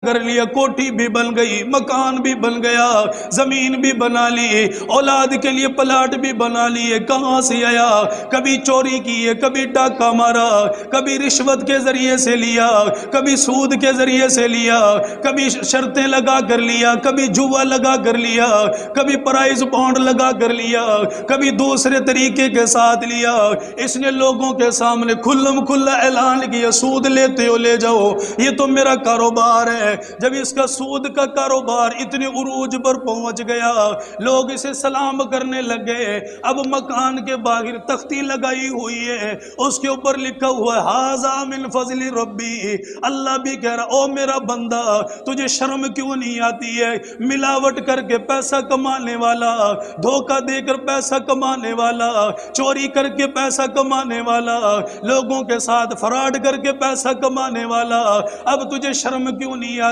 کر لیا، کوٹھی بھی بن گئی، مکان بھی بن گیا، زمین بھی بنا لی، اولاد کے لیے پلاٹ بھی بنا لیے. کہاں سے آیا؟ کبھی چوری کی ہے، کبھی ڈاکہ مارا، کبھی رشوت کے ذریعے سے لیا، کبھی سود کے ذریعے سے لیا، کبھی شرطیں لگا کر لیا، کبھی جوا لگا کر لیا، کبھی پرائز بانڈ لگا کر لیا، کبھی دوسرے طریقے کے ساتھ لیا. اس نے لوگوں کے سامنے کھلم کھلا اعلان کیا، سود لیتے ہو لے جاؤ، یہ تو میرا کاروبار ہے. جب اس کا سود کا کاروبار اتنے عروج پر پہنچ گیا، لوگ اسے سلام کرنے لگے. اب مکان کے باہر تختی لگائی ہوئی ہے، اس کے اوپر لکھا ہوا ہے ھذا من فضل ربی. اللہ بھی کہہ رہا، او میرا بندہ تجھے شرم کیوں نہیں آتی ہے؟ ملاوٹ کر کے پیسہ کمانے والا، دھوکہ دے کر پیسہ کمانے والا، چوری کر کے پیسہ کمانے والا، لوگوں کے ساتھ فراڈ کر کے پیسہ کمانے والا، اب تجھے شرم کیوں نہیں